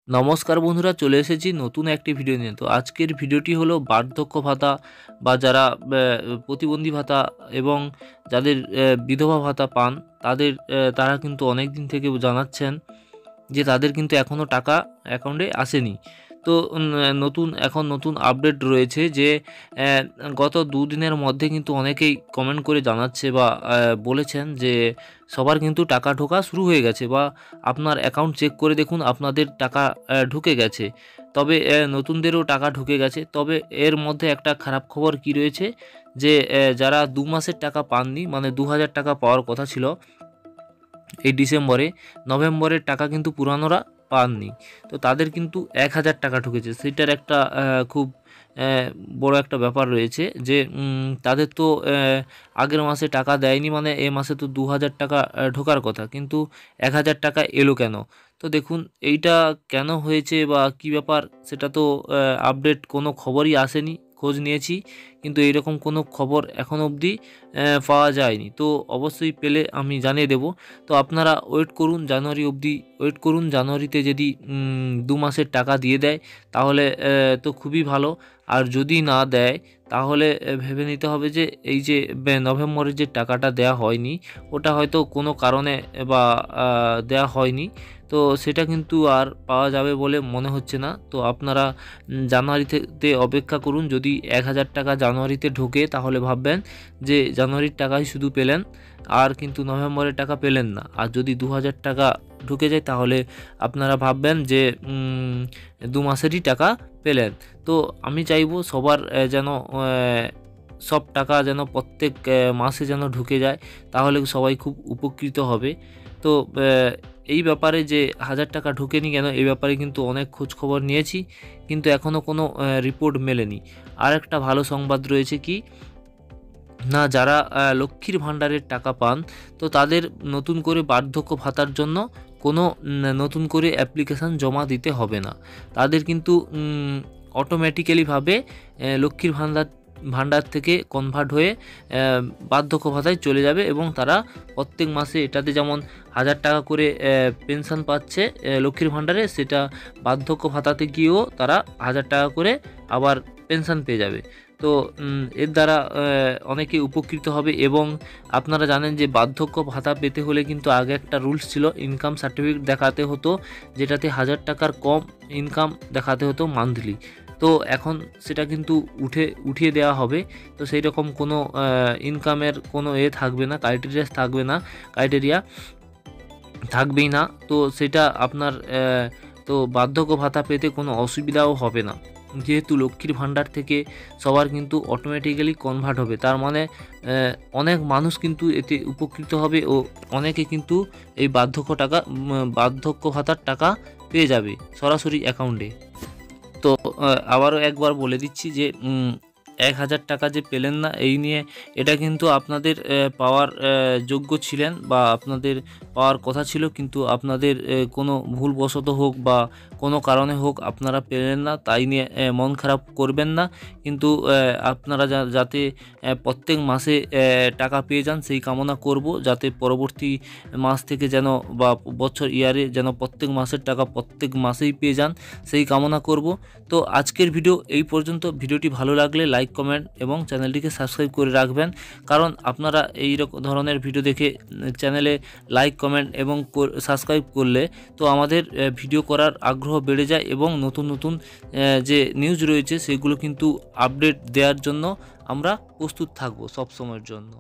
নমস্কার বন্ধুরা, চলে এসেছি নতুন একটি ভিডিও নিয়ে। তো আজকের ভিডিওটি হলো বার্ধক্য ভাতা বা যারা প্রতিবন্ধী ভাতা এবং যাদের বিধবা ভাতা পান তারা কিন্তু অনেক দিন থেকে জানাচ্ছেন যে তাদের কিন্তু এখনও টাকা অ্যাকাউন্টে আসেনি। তো নতুন আপডেট রয়েছে যে গত দুদিনের মধ্যে কিন্তু অনেকেই কমেন্ট করে জানাচ্ছে বা বলেছেন যে সবার কিন্তু টাকা ঢোকা শুরু হয়ে গেছে, বা আপনার অ্যাকাউন্ট চেক করে দেখুন আপনাদের টাকা ঢুকে গেছে। তবে নতুনদেরও টাকা ঢুকে গেছে। তবে এর মধ্যে একটা খারাপ খবর কি রয়েছে যে যারা 2 মাসের টাকা পাননি, মানে 2000 টাকা পাওয়ার কথা ছিল এই ডিসেম্বরে, নভেম্বরের টাকা কিন্তু পুরানোরা পাননি। তো তাদের কিন্তু 1000 টাকা ঢুকেছে। সেটার একটা খুব বড় একটা ব্যাপার রয়েছে যে তাদের তো আগের মাসে টাকা দেয়নি, মানে এ মাসে তো 2000 টাকা ঢোকার কথা, কিন্তু 1000 টাকা এলো কেন? তো দেখুন এইটা কেন হয়েছে বা কী ব্যাপার, সেটা তো আপডেট কোনো খবরই আসেনি। খোঁজ নিয়েছি কিন্তু এইরকম কোনো খবর এখনও অবধি পাওয়া যায়নি। তো অবশ্যই পেলে আমি জানিয়ে দেব। তো আপনারা ওয়েট করুন জানুয়ারি অবধি, ওয়েট করুন। জানুয়ারিতে যদি 2 মাসের টাকা দিয়ে দেয় তাহলে তো খুবই ভালো। আর যদি না দেয় তাহলে ভেবে নিতে হবে যে এই যে নভেম্বরের যে টাকাটা দেওয়া হয়নি, ওটা হয়তো কোনো কারণে বা দেওয়া হয়নি। তো সেটা কিন্তু আর পাওয়া যাবে বলে মনে হচ্ছে না। তো আপনারা জানুয়ারিতে অপেক্ষা করুন। যদি 1000 টাকা জানুয়ারিতে ঢোকে তাহলে ভাববেন যে জানুয়ারির টাকাই শুধু পেলেন, আর কিন্তু নভেম্বরের টাকা পেলেন না। আর যদি 2000 টাকা ঢুকে যায় তাহলে আপনারা ভাববেন যে 2 মাসেরই টাকা পেলেন। তো আমি চাইবো সবার যেন সব টাকা যেন প্রত্যেক মাসে যেন ঢুকে যায়, তাহলে সবাই খুব উপকৃত হবে। তো এই ব্যাপারে যে 1000 টাকা ঢোকেনি কেন, এই ব্যাপারে কিন্তু অনেক খোঁজখবর নিয়েছি, কিন্তু এখনও কোনো রিপোর্ট মেলেনি। আর একটা ভালো সংবাদ রয়েছে কি না, যারা লক্ষ্মীর ভাণ্ডারের টাকা পান, তো তাদের নতুন করে বার্ধক্য ভাতার জন্য কোনো নতুন করে অ্যাপ্লিকেশান জমা দিতে হবে না। তাদের কিন্তু অটোমেটিক্যালিভাবে লক্ষ্মীর ভাণ্ডার থেকে কনভার্ট হয়ে বার্ধক্য ভাতায় চলে যাবে, এবং তারা প্রত্যেক মাসে এটাতে যেমন 1000 টাকা করে পেনশন পাচ্ছে লক্ষ্মীর ভাণ্ডারে, সেটা বার্ধক্য ভাতাতে গিয়েও তারা 1000 টাকা করে আবার পেনশন পেয়ে যাবে। তো এর দ্বারা অনেকে উপকৃত হবে। এবং আপনারা জানেন যে বার্ধক্য ভাতা পেতে হলে কিন্তু আগে একটা রুলস ছিল, ইনকাম সার্টিফিকেট দেখাতে হতো, যেটাতে 1000 টাকার কম ইনকাম দেখাতে হতো মান্থলি। তো এখন সেটা কিন্তু উঠিয়ে দেওয়া হবে। তো সেই রকম কোনো ইনকামের কোনো থাকবে না, ক্রাইটেরিয়া থাকবেই না। তো সেটা আপনার তো বার্ধক্য ভাতা পেতে কোনো অসুবিধাও হবে না, যেহেতু লক্ষ্মীর ভাণ্ডার থেকে সবার কিন্তু অটোমেটিক্যালি কনভার্ট হবে। তার মানে অনেক মানুষ কিন্তু এতে উপকৃত হবে, ও অনেকে কিন্তু এই বার্ধক্য ভাতার টাকা পেয়ে যাবে সরাসরি অ্যাকাউন্টে। তো আবারও একবার বলে দিচ্ছি যে 1000 টাকা যে পেলেন না, এই নিয়ে এটা কিন্তু আপনাদের পাওয়ার যোগ্য ছিলেন, বা আপনাদের পাওয়ার কথা ছিল, কিন্তু আপনাদের কোনো ভুলবশত হোক বা কোনো কারণে হোক আপনারা পেলেন না, তাই নিয়ে মন খারাপ করবেন না। কিন্তু আপনারা যাতে প্রত্যেক মাসে টাকা পেয়ে যান সেই কামনা করব, যাতে পরবর্তী মাস থেকে যেন বা ইয়ারে যেন প্রত্যেক মাসের টাকা প্রত্যেক মাসেই পেয়ে যান সেই কামনা করব। তো আজকের ভিডিও এই পর্যন্ত। ভিডিওটি ভালো লাগলে লাইক, কমেন্ট এবং চ্যানেলটিকে সাবস্ক্রাইব করে রাখবেন, কারণ আপনারা এই ধরনের ভিডিও দেখে চ্যানেলে লাইক, কমেন্ট এবং সাবস্ক্রাইব করলে তো আমাদের ভিডিও করার আগ্রহ বেড়ে যায়, এবং নতুন যে নিউজ রয়েছে সেগুলো কিন্তু আপডেট দেওয়ার জন্য আমরা প্রস্তুত থাকব সব সময়ের জন্য।